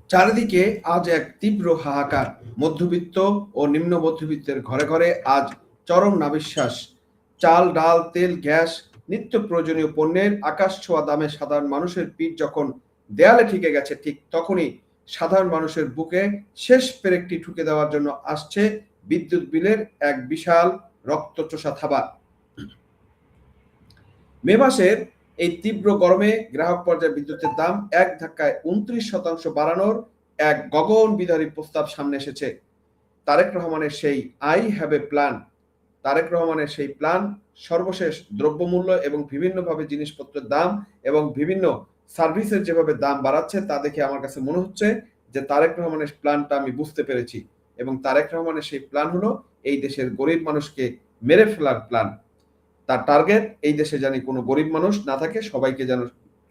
চারিদিকে আজ এক তীব্র হাহাকার। মধ্যবিত্ত ও নিম্ন মধ্যবিত্তের ঘরে ঘরে আজ চরম নাভিশ্বাস। চাল, ডাল, তেল, গ্যাস, নিত্য প্রয়োজনীয় পণ্যের আকাশ ছোঁয়া দামে সাধারণ মানুষের পিঠ যখন দেয়ালে ঠেকে গেছে, ঠিক তখনই সাধারণ মানুষের বুকে শেষ পেরেকটি ঠুকে দেওয়ার জন্য আসছে বিদ্যুৎ বিলের এক বিশাল রক্তচোষা থাবা। মে মাসের এই তীব্র গরমে গ্রাহক পর্যায়ে বিদ্যুতের দাম এক ধাক্কায় 29% বাড়ানোর এক গগন বিদারী প্রস্তাব সামনে এসেছে। তারেক রহমানের সেই I have a plan, Tarek রহমানের সেই প্ল্যান সর্বশেষ দ্রব্যমূল্য এবং বিভিন্নভাবে জিনিসপত্রের দাম এবং বিভিন্ন সার্ভিসের যেভাবে দাম বাড়াচ্ছে তা দেখে আমার কাছে মনে হচ্ছে যে তারেক রহমানের প্ল্যানটা আমি বুঝতে পেরেছি, এবং তারেক রহমানের সেই প্ল্যান হলো এই দেশের গরিব মানুষকে মেরে ফেলার প্ল্যান। তার টার্গেট এই দেশে জানি কোনো গরিব মানুষ না থাকে, সবাইকে যেন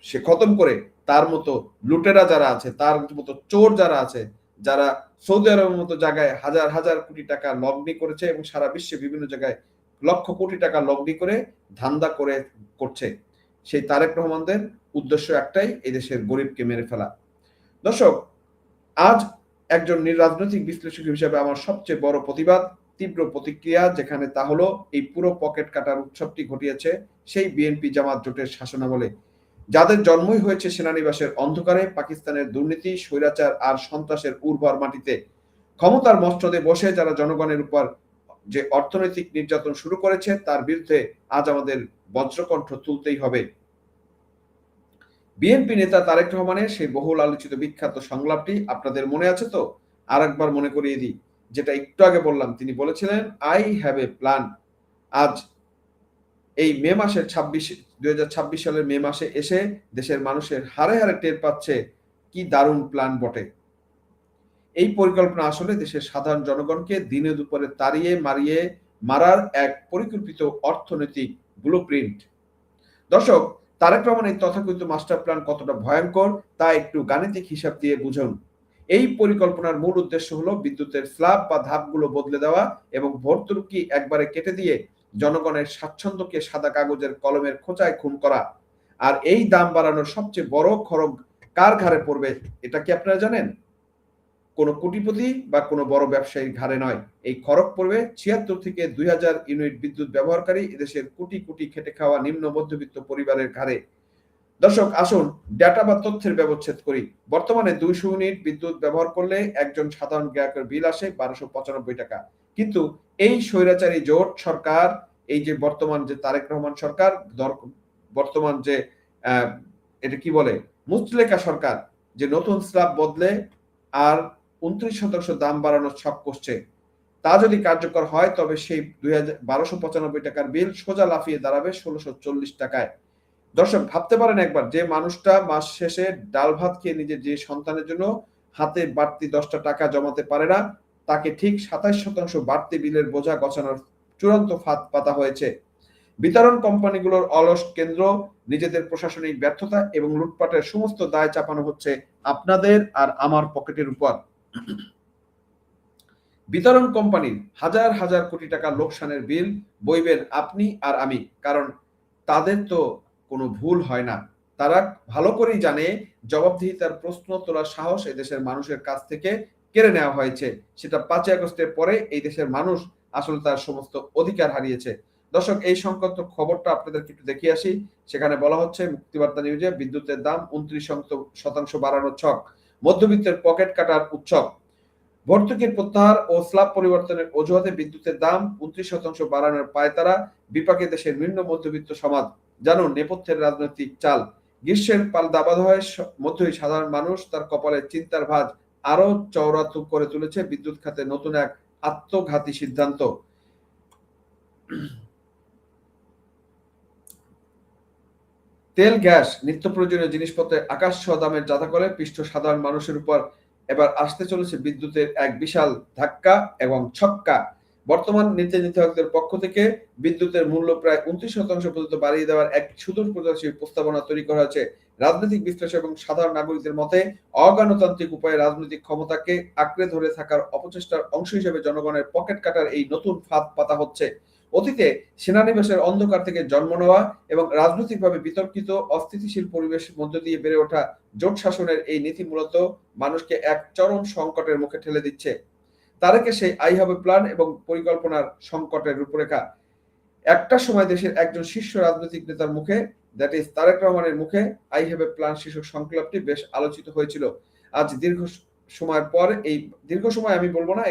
সে খতম করে তার মতো লুটেরা যারা আছে, তার মতো চোর যারা আছে, যারা সৌদি আরবের মতো জায়গায় হাজার হাজার কোটি টাকা লগ্নি করেছে এবং সারা বিশ্বে বিভিন্ন জায়গায় লক্ষ কোটি টাকা লগ্নি করে ধান্দা করছে, সেই তারেক রহমানদের উদ্দেশ্য একটাই, এই দেশের গরিবকে মেরে ফেলা। দর্শক, আজ একজন রাজনৈতিক বিশ্লেষক হিসেবে আমার সবচেয়ে বড় প্রতিবাদ, তীব্র প্রতিক্রিয়া যেখানে তা হলো এই পুরো পকেট কাটার উৎসবটি ঘটিয়েছে সেই বিএনপি জামাত জোটের শাসনামলে, যাদের জন্মই হয়েছে সেনানিবাসের অন্ধকারে, পাকিস্তানের দুর্নীতি, স্বৈরাচার আর সন্ত্রাসের উর্বর মাটিতে। ক্ষমতার মস্তদে বসে যারা জনগণের উপর যে অর্থনৈতিক নির্যাতন শুরু করেছে তার বিরুদ্ধে আজ আমাদের বজ্রকণ্ঠ তুলতেই হবে। বিএনপি নেতা তারেক রহমানের সেই বহুল আলোচিত বিখ্যাত সংলাপটি আপনাদের মনে আছে তো? আর একবার মনে করিয়ে দিই, যেটা একটু আগে বললাম। তিনি বলেছিলেন আই হ্যাভ এ প্ল্যান। আজ এই মে মাসের 2026 সালের মে মাসে এসে দেশের মানুষের হারে হারে টের পাচ্ছে কি দারুণ প্ল্যান বটে। এই পরিকল্পনা আসলে দেশের সাধারণ জনগণকে দিনে দুপুরে তাড়িয়ে মারার এক পরিকল্পিত অর্থনৈতিক ব্লুপ্রিন্ট। দর্শক, তারেক রহমান এই তথাকথিত মাস্টার প্ল্যান কতটা ভয়ঙ্কর তা একটু গাণিতিক হিসাব দিয়ে বুঝুন। এই পরিকল্পনার মূল উদ্দেশ্য হলো বিদ্যুতের স্ল্যাব বা ধাপগুলো বদলে দেওয়া এবং ভর্তুকি একবারে কেটে দিয়ে জনগণের স্বাচ্ছন্দ্যকে সাদা কাগজের কলমের খোঁচায় খুন করা। আর এই দাম বাড়ানোর সবচেয়ে বড় খরচ কার ঘাড়ে পড়বে এটা কি আপনারা জানেন? কোনো কোটিপতি বা কোনো বড় ব্যবসায়ীর ঘাড়ে নয়। এই খরচ পড়বে 76 থেকে 2000 ইউনিট বিদ্যুৎ ব্যবহারকারী এদেশের কোটি কোটি খেটে খাওয়া নিম্ন মধ্যবিত্ত পরিবারের ঘাড়ে। দর্শক, আসুন ডেটা বা তথ্যের ব্যবচ্ছেদ করি। বর্তমানে 200 ইউনিট বিদ্যুৎ ব্যবহার করলে একজন সাধারণ গ্রাহকের বিল আসে 1295 টাকা। কিন্তু এই স্বৈরাচারী জোট সরকার, এই যে বর্তমান যে তারেক রহমান সরকার, বর্তমান যে এটা কি বলে মুচলেকা সরকার, যে নতুন স্ল্যাব বদলে আর 29% দাম বাড়ানোর ছক কষছে, তা যদি কার্যকর হয় তবে সেই 1295 টাকার বিল সোজা লাফিয়ে দাঁড়াবে 1640 টাকায়। দর্শক, ভাবতে পারেন একবার, যে মানুষটা মাস শেষে ডাল ভাত খেয়ে নিজের যে সন্তানের জন্য হাতে বাড়তি 10টা টাকা জমাতে পারে না, তাকে ঠিক 27% বাড়তি বিলের বোঝা গছানোর চূড়ান্ত ফাঁদ পাতা হয়েছে। বিতরণ কোম্পানিগুলোর অলস কেন্দ্র, নিজেদের প্রশাসনিক ব্যর্থতা এবং লুটপাটের সমস্ত দায় চাপানো হচ্ছে আপনাদের আর আমার পকেটের উপর। বিতরণ কোম্পানির হাজার হাজার কোটি টাকা লোকসানের বিল বইবেন আপনি আর আমি, কারণ তাদের তো কোনো ভুল হয় না। তারা ভালো করেই জানে জবাবদিহিতার প্রশ্ন তোলার সাহস এদেশের মানুষের কাছ থেকে কেড়ে নেওয়া হয়েছে। সেটা 5ই আগস্টের পরে এই দেশের মানুষ আসলে তার সমস্ত অধিকার হারিয়েছে। দর্শক, এই সংক্রান্ত খবরটা আপনাদেরকে একটু দেখিয়ে আসি। সেখানে বলা হচ্ছে মুক্তিবার্তা নিউজে, বিদ্যুতের দাম 29% বাড়ানোর ছক, মধ্যবিত্তের পকেট কাটার উৎসব। ভর্তুকির প্রত্যাহার ও স্ল্যাব পরিবর্তনের অজুহাতে বিদ্যুতের দাম 29% বাড়ানোর পায়তারা, বিপাকে দেশের নিম্ন মধ্যবিত্ত সমাজ। জানুন নেপথ্যের রাজনৈতিক চাল। গ্রীষ্মের পাল দাবানলের মধ্যেই সাধারণ মানুষ তার কপালে চিন্তার ভাঁজ আরো চওড়া করে তুলেছে বিদ্যুৎ খাতে নতুন এক আত্মঘাতী সিদ্ধান্ত। তেল, গ্যাস, নিত্য প্রয়োজনীয় জিনিসপত্রের আকাশ ছোঁয়া দামের জাতাকলে পৃষ্ঠ সাধারণ মানুষের উপর এবার আসতে চলেছে বিদ্যুতের এক বিশাল ধাক্কা এবং ছক্কা। বর্তমান নীতি নির্ধারকদের পক্ষ থেকে বিদ্যুতের মূল্য প্রায় 29% পর্যন্ত বাড়িয়ে দেওয়ার এক সুদূরপ্রসারী প্রস্তাবনা তৈরি করা হয়েছে। রাজনৈতিক বিশ্লেষক এবং সাধারণ নাগরিকদের মতে অগণতান্ত্রিক উপায়ে রাজনৈতিক ক্ষমতাকে আঁকড়ে ধরে থাকার অপচেষ্টার অংশ হিসেবে জনগণের পকেট কাটার এই নতুন ফাঁদ পাতা হচ্ছে। অতীতে সেনানিবাসের অন্ধকার থেকে জন্ম নেওয়া এবং রাজনৈতিকভাবে বিতর্কিত অস্থিতিশীল পরিবেশের মধ্য দিয়ে বেড়ে ওঠা জোট শাসনের এই নীতি মূলত মানুষকে এক চরম সংকটের মুখে ঠেলে দিচ্ছে। তারেকের সেই আই হ্যাভ এ প্ল্যান এবং পরিকল্পনার সংকটের রূপরেখা একটা সময় দেশের একজন শীর্ষ রাজনৈতিক নেতার মুখে, দ্যাট ইজ তারেক রহমানের মুখে, আই হ্যাভ এ প্ল্যান শীর্ষক সংকল্পটি বেশ আলোচিত হয়েছিল। আজ সময়ের পর, এই দীর্ঘ সময় আমি বলবো না,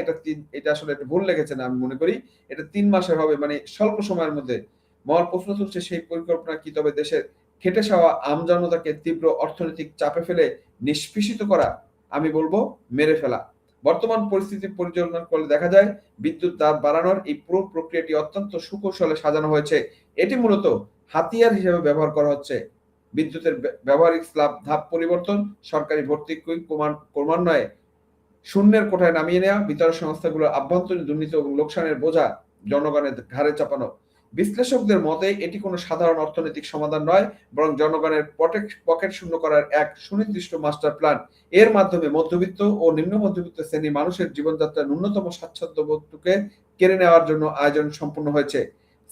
এটা আসলে একটু ভুল লেগেছে না, আমি মনে করি এটা 3 মাসের হবে, মানে স্বল্প সময়ের মধ্যে। মহল প্রশ্ন তুলছে সেই পরিকল্পনা কি তবে দেশের খেটে খাওয়া আমজনতাকে তীব্র অর্থনৈতিক চাপে ফেলে নিষ্পেষিত করা? আমি বলবো মেরে ফেলা। বর্তমান পরিস্থিতি পরিচালনা করলে দেখা যায় বিদ্যুৎ দাম বাড়ানোর এই পুরো প্রক্রিয়াটি অত্যন্ত সুকৌশলে সাজানো হয়েছে। এটি মূলত হাতিয়ার হিসেবে ব্যবহার করা হচ্ছে। বিদ্যুতের ব্যবহারিক স্ল্যাব ধাপ পরিবর্তন, সরকারি ভর্তি ক্রমান্বয়ে শূন্যের কোঠায় নামিয়ে নেওয়া, বিতরণ সংস্থাগুলোর আভ্যন্তরীণ দুর্নীতি এবং লোকসানের বোঝা জনগণের ঘাড়ে চাপানো। বিশ্লেষকদের মতে এটি কোনো সাধারণ অর্থনৈতিক সমাধান নয়, বরং জনগণের পকেট শূন্য করার এক সুনির্দিষ্ট মাস্টার প্ল্যান। এর মাধ্যমে মধ্যবিত্ত ও নিম্ন মধ্যবিত্ত শ্রেণীর মানুষের জীবনযাত্রার ন্যূনতম স্বাচ্ছন্দ্যবোধকে কেড়ে নেওয়ার জন্য আয়োজন সম্পূর্ণ হয়েছে।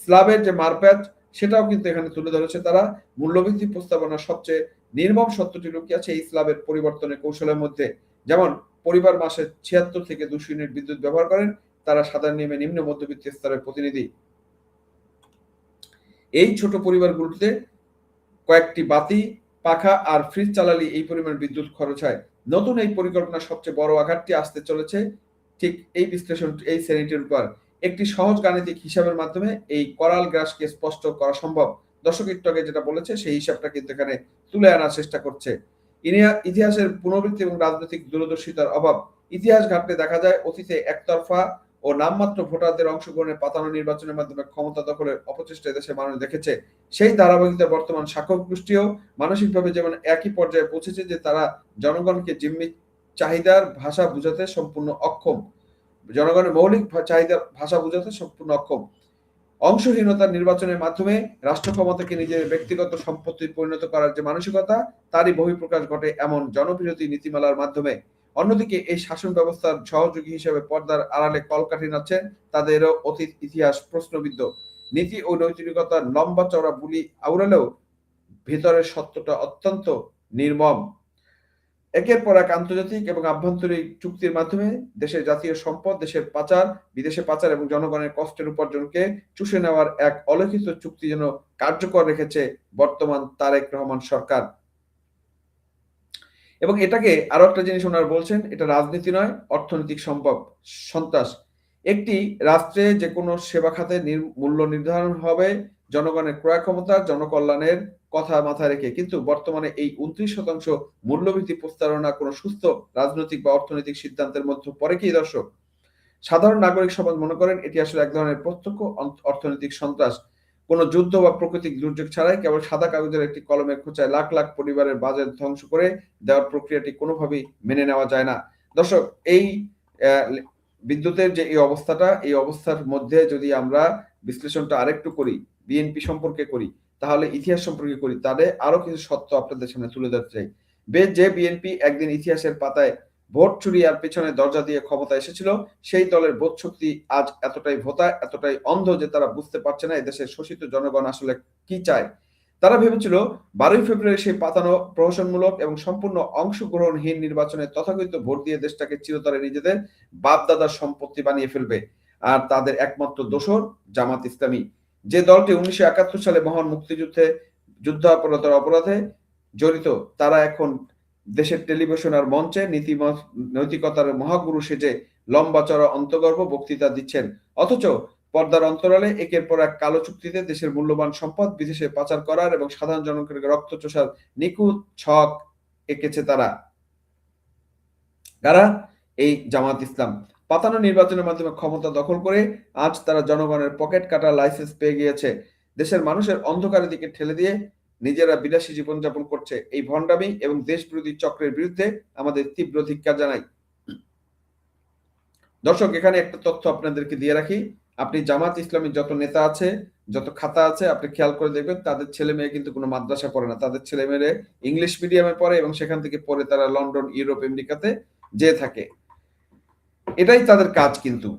স্ল্যাবের যে মারপ্যাচ সেটাও কিন্তু এখানে তুলে ধরেছে তারা। মূল্যবৃদ্ধি প্রস্তাবনার সবচেয়ে নির্মম সত্যটি লুকিয়ে আছে এই স্ল্যাবের পরিবর্তনের কৌশলের মধ্যে। যেমন পরিবার মাসে 76 থেকে 200 ইউনিট বিদ্যুৎ ব্যবহার করেন, তারা সাধারণ নিয়মে নিম্ন মধ্যবিত্ত স্তরের প্রতিনিধি। এই ছোট পরিবারগুলোতে কয়েকটি বাতি, পাখা আর ফ্রিজ চালালে এই পরিমাণ বিদ্যুৎ খরচ হয়। নতুন এই পরিকল্পনার সবচেয়ে বড় আঘাতটি আসতে চলেছে ঠিক এই বিশ্লেষণ, এই শ্রেণীটির উপর। একটি সহজ গাণিতিক হিসাবের মাধ্যমে এই করাল গ্রাসকে স্পষ্ট করা সম্ভব। দর্শক একটু আগে যেটা বলেছে সেই হিসাবটা কিন্তু এখানে তুলে আনার চেষ্টা করছে। ইতিহাসের পুনরাবৃত্তি এবং রাজনৈতিক দূরদর্শিতার অভাব। ইতিহাস ঘাটলে দেখা যায় অতীতে একতরফা ও নামমাত্র ভোটারদের অংশগ্রহণে পাতানো নির্বাচনের মাধ্যমে ক্ষমতা দখলের অপচেষ্টা দেশের মানুষ দেখেছে। সেই ধারাবাহিকতা বর্তমান শাসক গোষ্ঠীও মানসিকভাবে যেমন একই পর্যায়ে পৌঁছেছে যে তারা জনগণকে জিম্মি চাহিদার ভাষা বুঝাতে সম্পূর্ণ অক্ষম। জনগণের মৌলিক চাহিদার ভাষা বুঝাতে সম্পূর্ণ অক্ষম। অংশহীনতার নির্বাচনের মাধ্যমে রাষ্ট্র ক্ষমতাকে নিজের ব্যক্তিগত সম্পত্তি পরিণত করার যে মানসিকতা, তারই বহিঃপ্রকাশ ঘটে এমন জনবিরোধী নীতিমালার মাধ্যমে। অন্যদিকে এই শাসন ব্যবস্থার সহযোগী হিসেবে পর্দার আড়ালে কলকাঠি নাড়ছেন তাদেরও অতীত ইতিহাস প্রশ্নবিদ্ধ। নীতি ও নৈতিকতার লম্বা চওড়া বুলি আওড়ালেও ভেতরের সত্যটা অত্যন্ত নির্মম। একের পর এক আন্তর্জাতিক এবং আভ্যন্তরীণ চুক্তির মাধ্যমে দেশের জাতীয় সম্পদ দেশের পাচার, বিদেশে পাচার এবং জনগণের কষ্টের উপার্জনকে চুষে নেওয়ার এক অলিখিত চুক্তি যেন কার্যকর রেখেছে বর্তমান তারেক রহমান সরকার। এবং এটাকে আরো একটা জিনিস ওনারা বলছেন, এটা রাজনীতি নয়, অর্থনৈতিক সন্ত্রাস। একটি রাষ্ট্রে যে কোনো সেবা খাতে মূল্য নির্ধারণ হবে জনগণের ক্রয় ক্ষমতা, জনকল্যাণের কথা মাথায় রেখে। কিন্তু বর্তমানে এই 29% মূল্যবৃদ্ধি প্রস্তাবনা কোনো সুস্থ রাজনৈতিক বা অর্থনৈতিক সিদ্ধান্তের মধ্যে পড়ে কি দর্শক? সাধারণ নাগরিক সমাজ মনে করেন এটি আসলে এক ধরনের প্রত্যক্ষ অর্থনৈতিক সন্ত্রাস। কোনো যুদ্ধ বা প্রাকৃতিক দুর্যোগ ছাড়াই কেবল সাদা কাগজের একটি কলমের খোঁচায় লাখ লাখ পরিবারের বাজেট ধ্বংস করে দেওয়ার প্রক্রিয়াটি কোনোভাবেই মেনে নেওয়া যায় না। দর্শক, এই বিদ্যুতের যে এই অবস্থাটা, এই অবস্থার মধ্যে যদি আমরা বিশ্লেষণটা আরেকটু করি, বিএনপি সম্পর্কে করি, তাহলে ইতিহাস সম্পর্কে করি, তাহলে আরো কিছু সত্য আপনাদের সামনে তুলে ধরতে চাই। যে বিএনপি একদিন ইতিহাসের পাতায় ভোট চুরি আর পেছনে দরজা দিয়ে ক্ষমতা এসেছিল, সেই দলের বোধ শক্তি আজ এতটাই ভোঁতা, এতটাই অন্ধ যে তারা বুঝতে পারছে না এদেশের শোষিত জনগণ আসলে কি চায়। তারা ভেবেছিল 12 ফেব্রুয়ারি সেই পাতানো প্রহসনমূলক এবং সম্পূর্ণ অংশগ্রহণহীন নির্বাচনে তথাকথিত ভোট দিয়ে দেশটাকে চিরতরে নিজেদের বাপ দাদার সম্পত্তি বানিয়ে ফেলবে। আর তাদের একমাত্র দোসর জামাত ইসলামী, যে দলটি 1971 সালে মহান মুক্তিযুদ্ধে অপরাধে জড়িত। তারা এখন দেশের টেলিভিশন আর মঞ্চে নৈতিকতার মহাগুরু সেজে লম্বা চড়া অন্তর্গর্ভ বক্তৃতা দিচ্ছেন, অথচ পর্দার অন্তরালে একের পর এক কালো চুক্তিতে দেশের মূল্যবান সম্পদ বিদেশে পাচার করার এবং সাধারণ জনগণকে রক্ত চোষার নিখুঁত ছক এঁকেছে তারা। কারা? এই জামাত ইসলাম। পাতানো নির্বাচনের মাধ্যমে ক্ষমতা দখল করে আজ তারা জনগণের পকেট কাটা লাইসেন্স পেয়ে গিয়েছে। দেশের মানুষের অন্ধকারের দিকে ঠেলে দিয়ে নিজেরা বিলাসী জীবনযাপন করছে। এই ভণ্ডামি এবং দেশবিরোধী চক্রের বিরুদ্ধে আমাদের তীব্র ধিক্কার জানাই। দর্শক, এখানে একটা তথ্য আপনাদেরকে দিয়ে রাখি। আপনি জামাত ইসলামের যত নেতা আছে, যত খাতা আছে, আপনি খেয়াল করে দেখবেন তাদের ছেলে মেয়ে কিন্তু কোনো মাদ্রাসা পড়ে না। তাদের ছেলে মেয়ে ইংলিশ মিডিয়ামে পড়ে এবং সেখান থেকে পড়ে তারা লন্ডন, ইউরোপ, আমেরিকাতে যেয়ে থাকে। এটাই তাদের কাজ। কিন্তু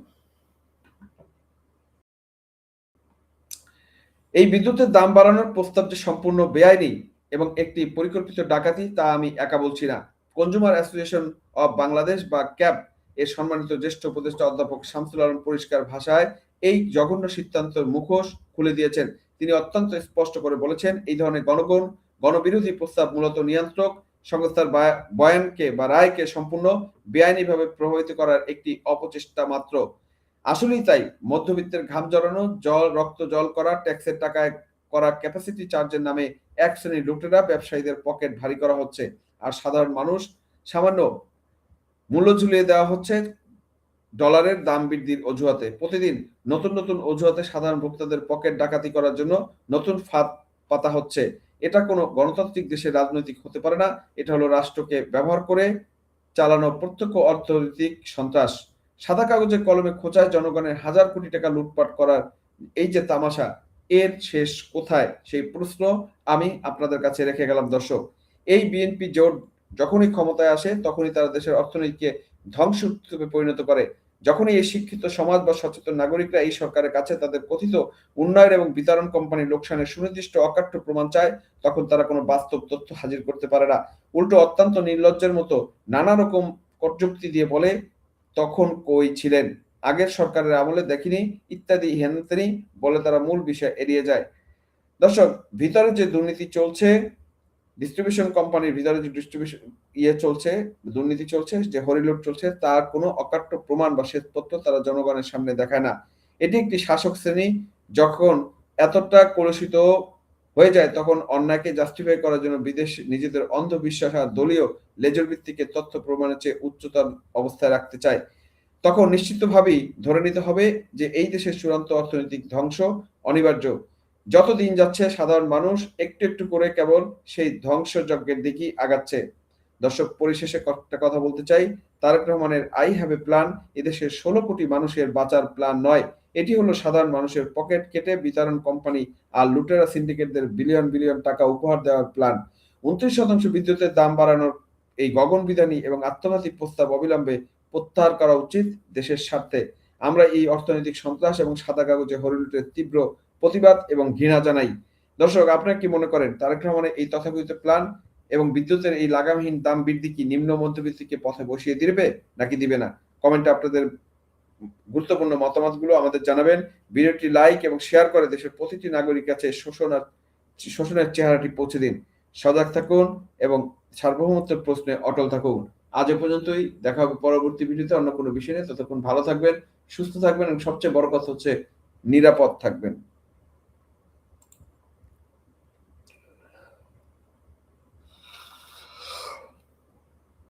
এই বিদ্যুতের দাম বাড়ানোর প্রস্তাব যে সম্পূর্ণ বেআইনি এবং একটি পরিকল্পিত ডাকাতি তা আমি একা বলছি না। কনজ্যুমার অ্যাসোসিয়েশন অব বাংলাদেশ বা ক্যাব এর সম্মানিত জ্যেষ্ঠ উপদেষ্টা অধ্যাপক শামসুল আলম পরিষ্কার ভাষায় এই জঘন্য সিদ্ধান্তের মুখোশ খুলে দিয়েছেন। তিনি অত্যন্ত স্পষ্ট করে বলেছেন, এই ধরনের গণবিরোধী প্রস্তাব মূলত নিয়ন্ত্রক সংস্থার বয়ানকে বা রায়কে সম্পূর্ণ বেআইনিভাবে প্রভাবিত করার একটি অপচেষ্টা মাত্র। আসলেই তাই, মধ্যবিত্তের ঘাম জড়ানো, রক্ত জল করা, ট্যাক্সের টাকায় করা ক্যাপাসিটি চার্জের নামে এক শ্রেণীর লুটেরা ব্যবসায়ীদের পকেট ভারী করা হচ্ছে। আর সাধারণ মানুষ সামান্য মূল্য ঝুলিয়ে দেওয়া হচ্ছে ডলারের দাম বৃদ্ধির অজুহাতে। প্রতিদিন নতুন অজুহাতে সাধারণ ভোক্তাদের পকেট ডাকাতি করার জন্য নতুন ফাঁদ পাতা হচ্ছে। এটা কোনো গণতান্ত্রিক দেশের রাজনৈতিক হতে পারে না। এটা হলো রাষ্ট্রকে ব্যবহার করে চালানো প্রত্যক্ষ অর্থনৈতিক সন্ত্রাস। সাদা কাগজে কলমে খোঁচায় জনগণের হাজার কোটি টাকা লুটপাট করার এই যে তামাশা, এর শেষ কোথায়? সেই প্রশ্ন আমি আপনাদের কাছে রেখে গেলাম দর্শক। এই বিএনপি জোট যখনই ক্ষমতায় আসে তখনই তারা দেশের অর্থনীতিকে ধ্বংসস্তূপে পরিণত করে। যখনই এই শিক্ষিত সমাজ বা সচেতন নাগরিকরা এই সরকারের কাছে তাদের কথিত উন্নয়ন এবং বিতরণ কোম্পানির লোকসানের সুনির্দিষ্ট অকাট্য প্রমাণ চায়, তখন তারা কোনো বাস্তব তথ্য হাজির করতে পারে না। উল্টো অত্যন্ত নির্লজ্জের মতো নানা রকম কটযুক্তি দিয়ে বলে, তখন কই ছিলেন, আগের সরকারের আমলে দেখিনি, ইত্যাদি হেনতেনি বলে তারা মূল বিষয় এড়িয়ে যায়। দর্শক, ভিতরে যে দুর্নীতি চলছে, ডিস্ট্রিবিউশন কোম্পানির ভিতরে যে ডিস্ট্রিবিউশন চলছে, দুর্নীতি চলছে, যে হরিলুট চলছে, তার কোনো অকাট্য প্রমাণ বা শ্বেতপত্র তারা জনগণের সামনে দেখায় না। এটি একটি শাসক শ্রেণী যখন এতটা কলুষিত হয়ে যায়, তখন অন্যায়কে জাস্টিফাই করার জন্য বিদেশ নিজেদের অন্ধবিশ্বাস আর দলীয় লেজুর ভিত্তিকে তথ্য প্রমাণের চেয়ে উচ্চতর অবস্থায় রাখতে চায়। তখন নিশ্চিতভাবেই ধরে নিতে হবে যে এই দেশের চূড়ান্ত অর্থনৈতিক ধ্বংস অনিবার্য। যত দিন যাচ্ছে সাধারণ মানুষ একটু করে কেবল সেই ধ্বংসযজ্ঞের দিকেই আগাচ্ছে। দর্শক, পরিশেষে একটা কথা বলতে চাই, তারেক রহমানের আই হ্যাভ এ প্ল্যান এদেশের 16 কোটি মানুষের বাঁচার প্ল্যান নয়। এটি হলো সাধারণ মানুষের পকেট কেটে বিতরণ কোম্পানি আর লুটেরা সিন্ডিকেটদের বিলিয়ন টাকা উপহার দেওয়ার প্ল্যান। 29% বিদ্যুতের দাম বাড়ানোর এই গগনবিদানী এবং আত্মঘাতী প্রস্তাব অবিলম্বে প্রত্যাহার করা উচিত দেশের স্বার্থে। আমরা এই অর্থনৈতিক সন্ত্রাস এবং সাদা কাগজে হরিলুটের তীব্র প্রতিবাদ এবং ঘৃণা জানাই। দর্শক, আপনারা কি মনে করেন তারেক রহমানের এই তথাকথিত প্ল্যান এবং বিদ্যুতের এই লাগামহীন দাম বৃদ্ধি কি নিম্ন মধ্যবিত্তকে পথে বসিয়ে দিবে নাকি দিবে না? কমেন্টে আপনাদের গুরুত্বপূর্ণ মতামতগুলো আমাদের জানাবেন। ভিডিওটি লাইক এবং শেয়ার করে দেশের প্রতিটি নাগরিকের কাছে শোষণের চেহারাটি পৌঁছে দিন। সজাগ থাকুন এবং সার্বভৌমত্বের প্রশ্নে অটল থাকুন। আজ এ পর্যন্তই, দেখা হবে পরবর্তী ভিডিওতে অন্য কোনো বিষয় নিয়ে। ততক্ষণ ভালো থাকবেন, সুস্থ থাকবেন এবং সবচেয়ে বড় কথা হচ্ছে নিরাপদ থাকবেন।